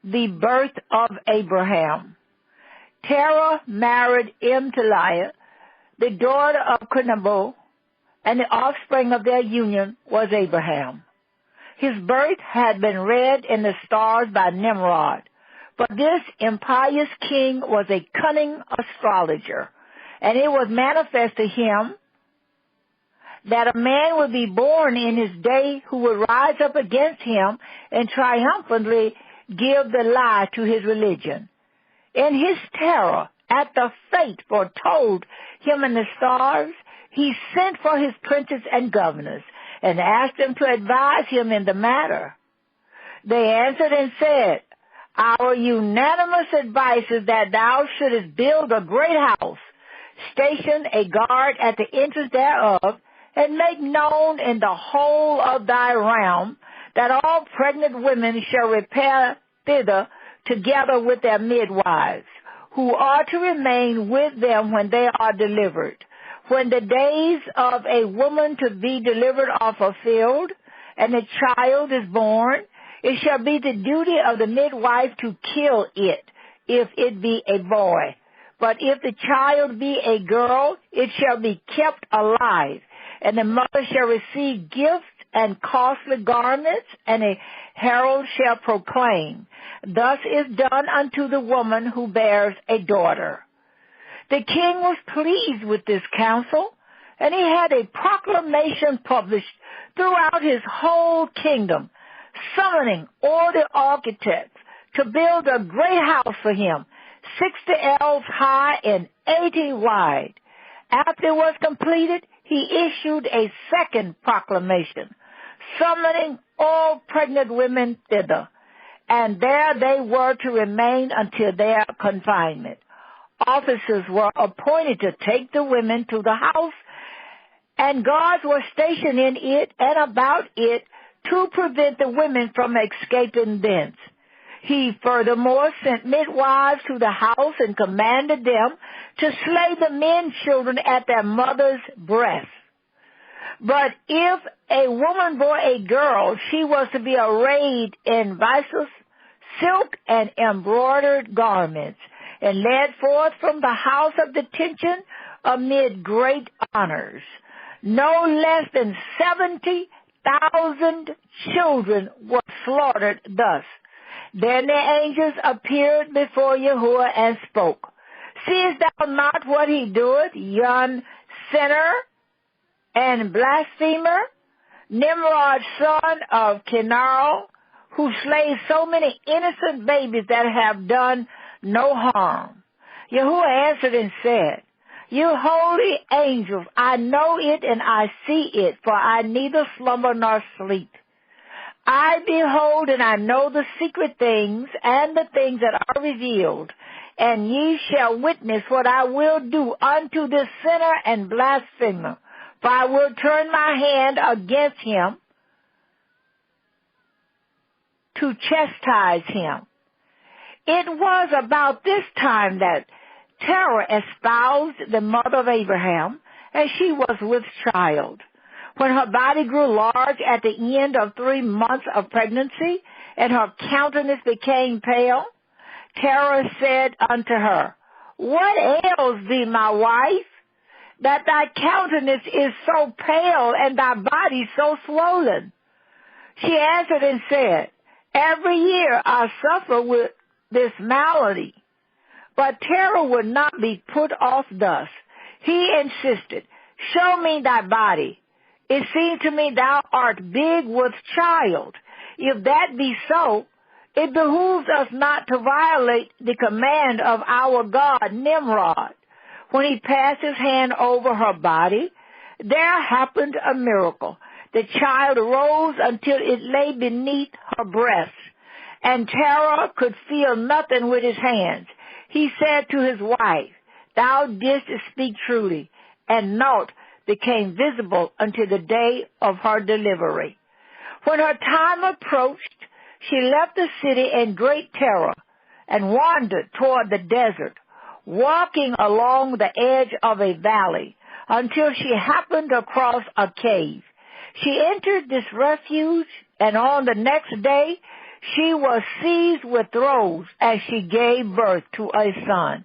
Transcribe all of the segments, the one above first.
the birth of Abraham. Terah married Imtaliah, the daughter of Kenabu, and the offspring of their union was Abraham. His birth had been read in the stars by Nimrod, but this impious king was a cunning astrologer, and it was manifest to him that a man would be born in his day who would rise up against him and triumphantly give the lie to his religion. In his terror at the fate foretold him in the stars, he sent for his princes and governors and asked them to advise him in the matter. They answered and said, "Our unanimous advice is that thou shouldest build a great house, station a guard at the entrance thereof, and make known in the whole of thy realm that all pregnant women shall repair thither together with their midwives, who are to remain with them when they are delivered. When the days of a woman to be delivered are fulfilled, and the child is born, it shall be the duty of the midwife to kill it, if it be a boy. But if the child be a girl, it shall be kept alive, and the mother shall receive gifts and costly garments, and a herald shall proclaim, Thus is done unto the woman who bears a daughter." The king was pleased with this counsel, and he had a proclamation published throughout his whole kingdom, summoning all the architects to build a great house for him, 60 ells high and 80 wide. After it was completed, he issued a second proclamation, summoning all pregnant women thither, and there they were to remain until their confinement. Officers were appointed to take the women to the house, and guards were stationed in it and about it to prevent the women from escaping thence. He furthermore sent midwives to the house and commanded them to slay the men children at their mother's breasts. But if a woman bore a girl, she was to be arrayed in visos, silk, and embroidered garments, and led forth from the house of detention amid great honors. No less than 70,000 children were slaughtered thus. Then the angels appeared before Yahuwah and spoke, "Seest thou not what he doeth, yon sinner and blasphemer, Nimrod, son of Kenar, who slays so many innocent babies that have done no harm?" Yahuwah answered and said, "You holy angels, I know it and I see it, for I neither slumber nor sleep. I behold and I know the secret things and the things that are revealed, and ye shall witness what I will do unto this sinner and blasphemer, for I will turn my hand against him to chastise him." It was about this time that Terah espoused the mother of Abraham, and she was with child. When her body grew large at the end of 3 months of pregnancy, and her countenance became pale, Terah said unto her, "What ails thee, my wife, that thy countenance is so pale and thy body so swollen?" She answered and said, "Every year I suffer with this malady." But Terah would not be put off thus. He insisted, "Show me thy body. It seems to me thou art big with child. If that be so, it behooves us not to violate the command of our god Nimrod." When he passed his hand over her body, there happened a miracle. The child rose until it lay beneath her breast, and Terah could feel nothing with his hands. He said to his wife, "Thou didst speak truly," and naught became visible until the day of her delivery. When her time approached, she left the city in great terror and wandered toward the desert, walking along the edge of a valley until she happened across a cave. She entered this refuge, and on the next day She was seized with throes as she gave birth to a son.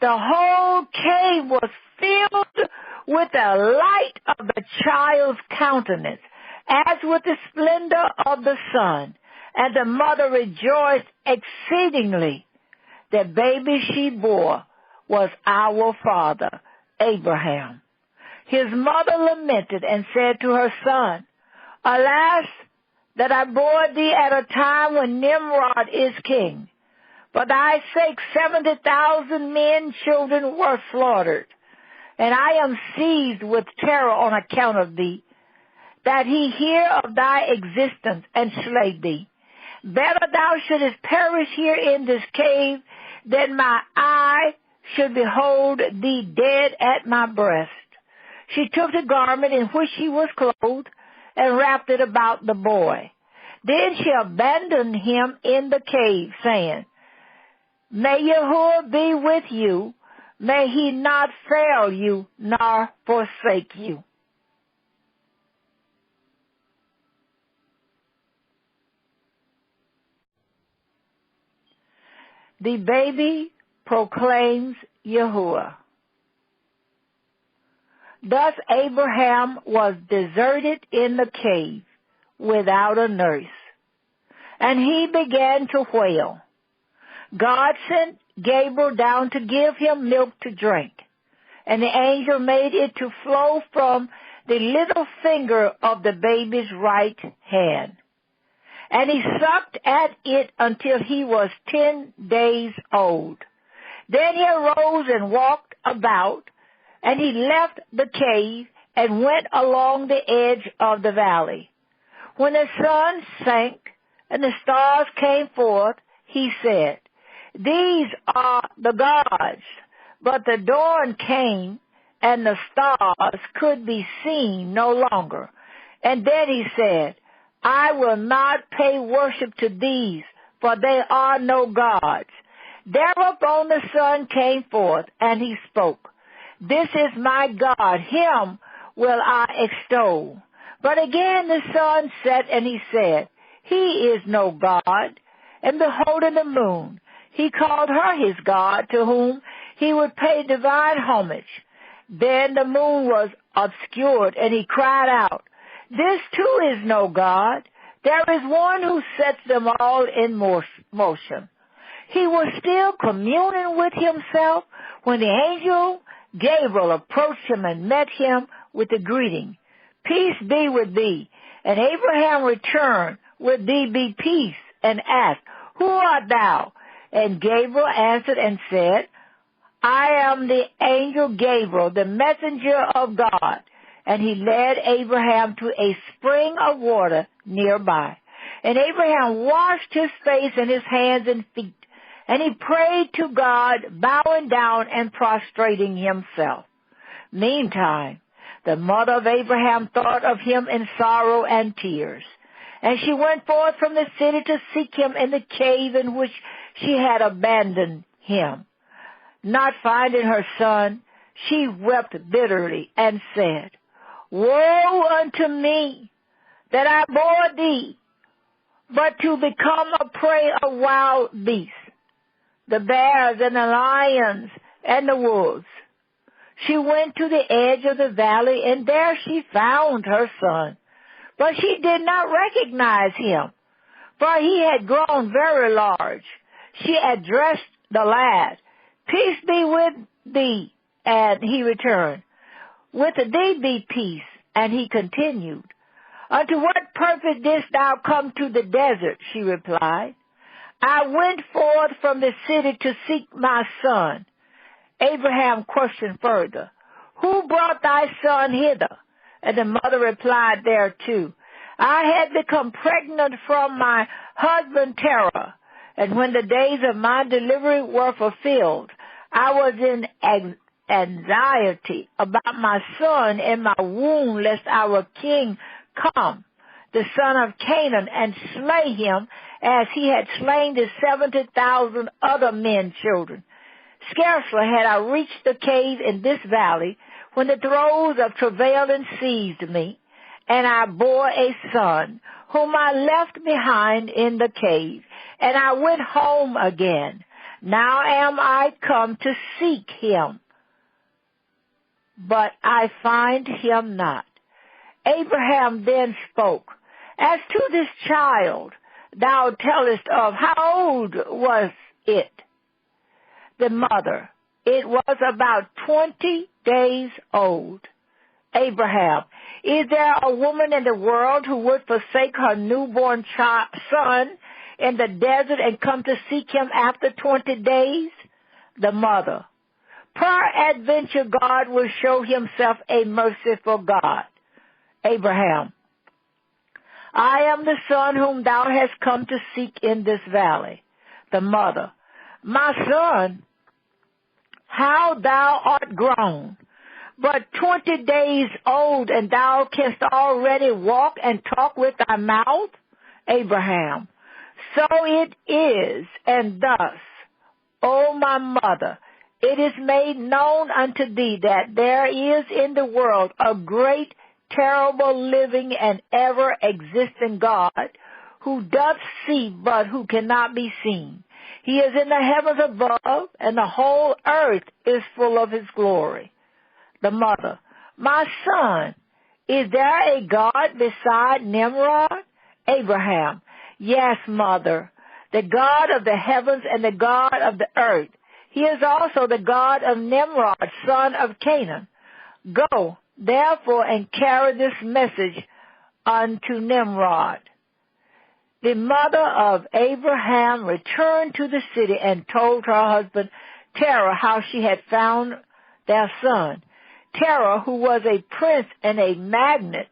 The whole cave was filled with the light of the child's countenance, as with the splendor of the sun. And the mother rejoiced exceedingly. The baby she bore was our father, Abraham. His mother lamented and said to her son, Alas, that I bore thee at a time when Nimrod is king. For thy sake 70,000 men, children were slaughtered. And I am seized with terror on account of thee, that he hear of thy existence and slay thee. Better thou shouldest perish here in this cave, than my eye should behold thee dead at my breast. She took the garment in which she was clothed, and wrapped it about the boy. Then she abandoned him in the cave, saying, May Yahuwah be with you. May he not fail you nor forsake you. The baby proclaims Yahuwah. Thus Abraham was deserted in the cave without a nurse, and he began to wail. God sent Gabriel down to give him milk to drink, and the angel made it to flow from the little finger of the baby's right hand. And he sucked at it until he was 10 days old. Then he arose and walked about, and he left the cave and went along the edge of the valley. When the sun sank and the stars came forth, he said, These are the gods. But the dawn came, and the stars could be seen no longer. And then he said, I will not pay worship to these, for they are no gods. Thereupon the sun came forth, and he spoke, This is my God, him will I extol. But again the sun set, and he said, He is no God. And beholding the moon, he called her his God, to whom he would pay divine homage. Then the moon was obscured, and he cried out, This too is no God. There is one who sets them all in motion. He was still communing with himself when the angel Gabriel approached him and met him with a greeting, Peace be with thee. And Abraham returned, With thee be peace, and asked, Who art thou? And Gabriel answered and said, I am the angel Gabriel, the messenger of God. And he led Abraham to a spring of water nearby. And Abraham washed his face and his hands and feet. And he prayed to God, bowing down and prostrating himself. Meantime, the mother of Abraham thought of him in sorrow and tears. And she went forth from the city to seek him in the cave in which she had abandoned him. Not finding her son, she wept bitterly and said, Woe unto me, that I bore thee, but to become a prey of wild beasts, the bears and the lions and the wolves. She went to the edge of the valley, and there she found her son. But she did not recognize him, for he had grown very large. She addressed the lad, Peace be with thee, and he returned, With thee be peace, and he continued. Unto what purpose didst thou come to the desert? She replied. I went forth from the city to seek my son. Abraham questioned further, Who brought thy son hither? And the mother replied thereto, I had become pregnant from my husband Terah, and when the days of my delivery were fulfilled, I was in anxiety about my son in my womb, lest our king come, the son of Canaan, and slay him as he had slain the 70,000 other men children. Scarcely had I reached the cave in this valley when the throes of travailing seized me, and I bore a son, whom I left behind in the cave, and I went home again. Now am I come to seek him, but I find him not. Abraham then spoke, As to this child thou tellest of, how old was it? The mother, It was about 20 days old. Abraham, Is there a woman in the world who would forsake her newborn son in the desert and come to seek him after 20 days? The mother, Peradventure God will show himself a merciful God. Abraham, I am the son whom thou hast come to seek in this valley. The mother, My son, how thou art grown, but 20 days old, and thou canst already walk and talk with thy mouth? Abraham, So it is, and thus, O my mother, it is made known unto thee that there is in the world a great, terrible, living, and ever-existing God, who doth see, but who cannot be seen. He is in the heavens above, and the whole earth is full of his glory. The mother, My son, is there a God beside Nimrod? Abraham, Yes, mother, the God of the heavens and the God of the earth. He is also the God of Nimrod, son of Canaan. Go, therefore, and carry this message unto Nimrod. The mother of Abraham returned to the city and told her husband Terah how she had found their son. Terah, who was a prince and a magnate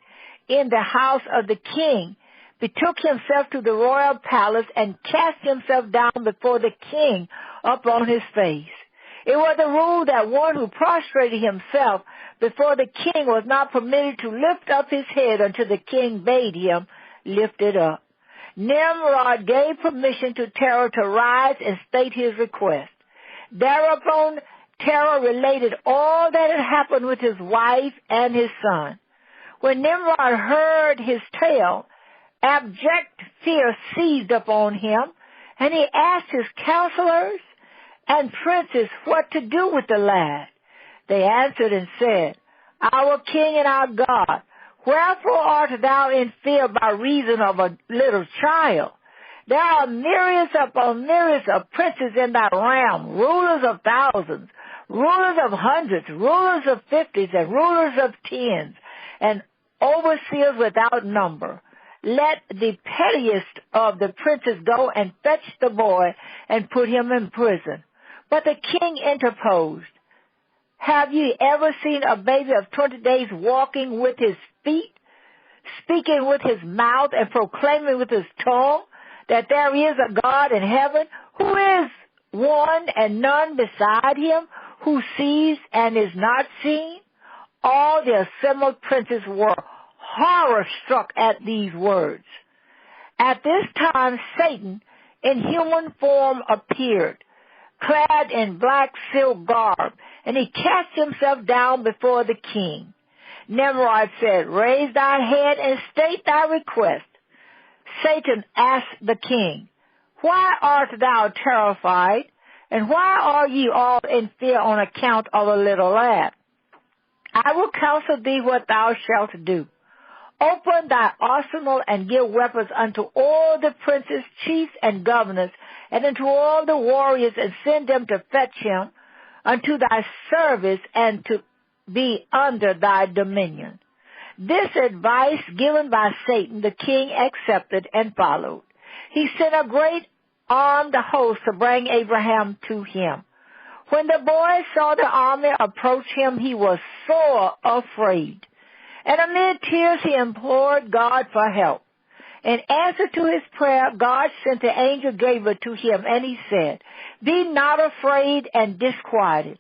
in the house of the king, betook himself to the royal palace and cast himself down before the king upon his face. It was a rule that one who prostrated himself before the king was not permitted to lift up his head until the king bade him lift it up. Nimrod gave permission to Terah to rise and state his request. Thereupon Terah related all that had happened with his wife and his son. When Nimrod heard his tale, abject fear seized upon him, and he asked his counselors and princes what to do with the lad. They answered and said, Our king and our God, wherefore art thou in fear by reason of a little child? There are myriads upon myriads of princes in thy realm, rulers of thousands, rulers of hundreds, rulers of fifties, and rulers of tens, and overseers without number. Let the pettiest of the princes go and fetch the boy and put him in prison. But the king interposed, Have ye ever seen a baby of 20 days walking with his feet, speaking with his mouth, and proclaiming with his tongue that there is a God in heaven, who is one and none beside him, who sees and is not seen? All the assembled princes were horror-struck at these words. At this time Satan in human form appeared, clad in black silk garb, and he cast himself down before the king. Nimrod said, Raise thy head and state thy request. Satan asked the king, Why art thou terrified, and why are ye all in fear on account of a little lad? I will counsel thee what thou shalt do. Open thy arsenal and give weapons unto all the princes, chiefs, and governors, and unto all the warriors, and send them to fetch him unto thy service and to be under thy dominion. This advice given by Satan the king accepted and followed. He sent a great armed host to bring Abraham to him. When the boy saw the army approach him, he was sore afraid. And amid tears he implored God for help. In answer to his prayer, God sent the angel Gabriel to him, and he said, Be not afraid and disquieted,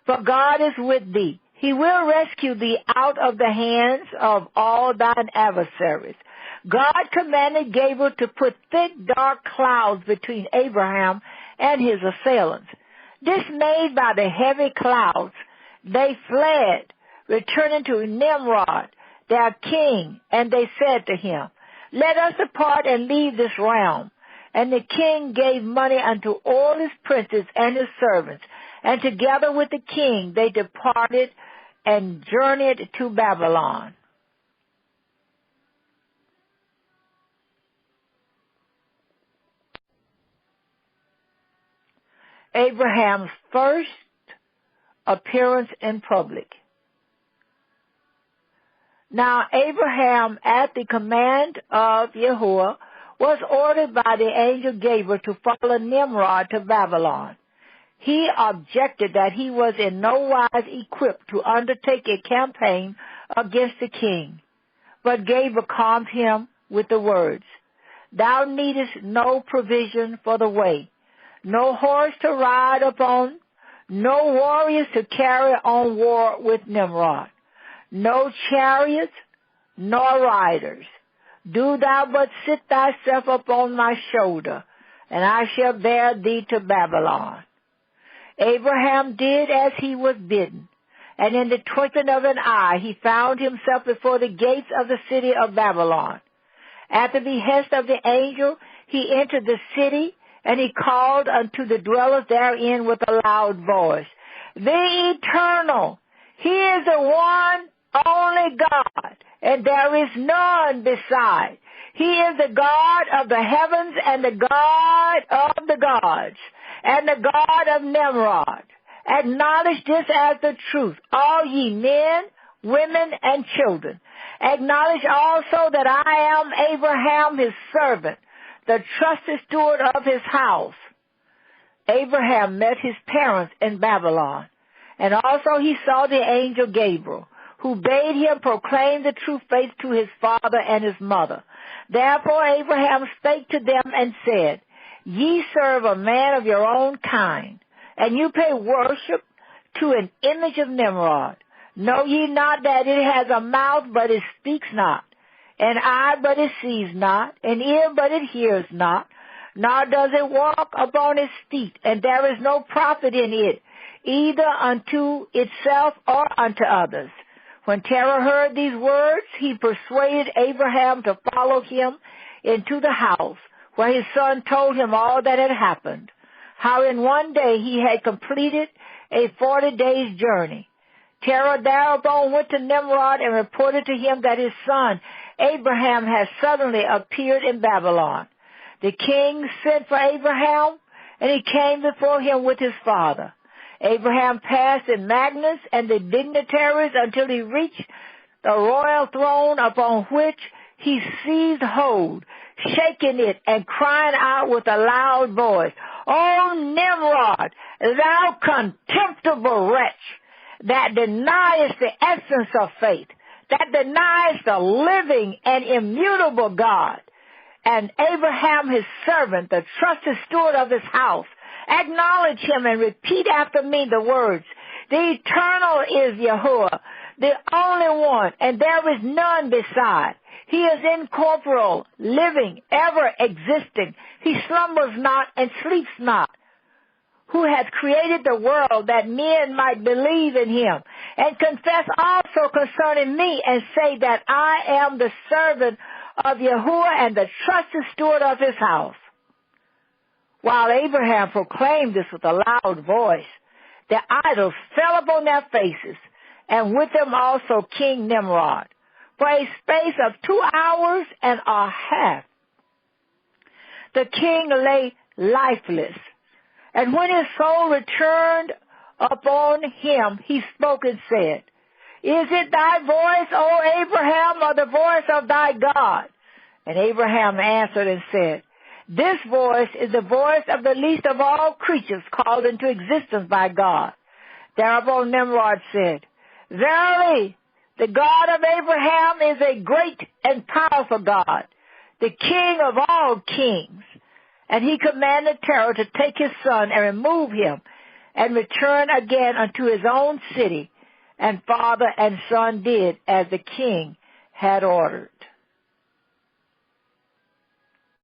for God is with thee. He will rescue thee out of the hands of all thine adversaries. God commanded Gabriel to put thick, dark clouds between Abraham and his assailants. Dismayed by the heavy clouds, they fled, returning to Nimrod, their king, and they said to him, Let us depart and leave this realm. And the king gave money unto all his princes and his servants, and together with the king they departed and journeyed to Babylon. Abraham's first appearance in public. Now Abraham, at the command of YHWH, was ordered by the angel Gabriel to follow Nimrod to Babylon. He objected that he was in no wise equipped to undertake a campaign against the king. But Gabriel calmed him with the words, Thou needest no provision for the way, no horse to ride upon, no warriors to carry on war with Nimrod, no chariots nor riders. Do thou but sit thyself upon my shoulder, and I shall bear thee to Babylon. Abraham did as he was bidden, and in the twinkling of an eye he found himself before the gates of the city of Babylon. At the behest of the angel he entered the city, and he called unto the dwellers therein with a loud voice, The Eternal, He is the one only God, and there is none beside. He is the God of the heavens and the God of the gods, and the God of Nimrod. Acknowledge this as the truth, all ye men, women, and children. Acknowledge also that I am Abraham his servant, the trusted steward of his house. Abraham met his parents in Babylon, and also he saw the angel Gabriel, who bade him proclaim the true faith to his father and his mother. Therefore Abraham spake to them and said, Ye serve a man of your own kind, and you pay worship to an image of Nimrod. Know ye not that it has a mouth, but it speaks not, an eye, but it sees not, an ear, but it hears not, nor does it walk upon its feet, and there is no profit in it, either unto itself or unto others. When Terah heard these words, he persuaded Abraham to follow him into the house, where his son told him all that had happened, how in one day he had completed a 40 days' journey. Terah thereupon went to Nimrod and reported to him that his son Abraham had suddenly appeared in Babylon. The king sent for Abraham, and he came before him with his father. Abraham passed the magnates and the dignitaries until he reached the royal throne, upon which he seized hold, shaking it and crying out with a loud voice, O Nimrod, thou contemptible wretch, that deniest the essence of faith, that deniest the living and immutable God, and Abraham his servant, the trusted steward of his house, acknowledge him and repeat after me the words, The Eternal is YHWH, the only one, and there is none beside. He is incorporeal, living, ever existing. He slumbers not and sleeps not, who has created the world that men might believe in him, and confess also concerning me, and say that I am the servant of YHWH and the trusted steward of his house. While Abraham proclaimed this with a loud voice, the idols fell upon their faces, and with them also King Nimrod. For a space of 2 hours and a half, the king lay lifeless. And when his soul returned upon him, he spoke and said, Is it thy voice, O Abraham, or the voice of thy God? And Abraham answered and said, This voice is the voice of the least of all creatures called into existence by God. Thereupon Nimrod said, Verily, the God of Abraham is a great and powerful God, the King of all kings. And he commanded Terah to take his son and remove him and return again unto his own city. And father and son did as the king had ordered.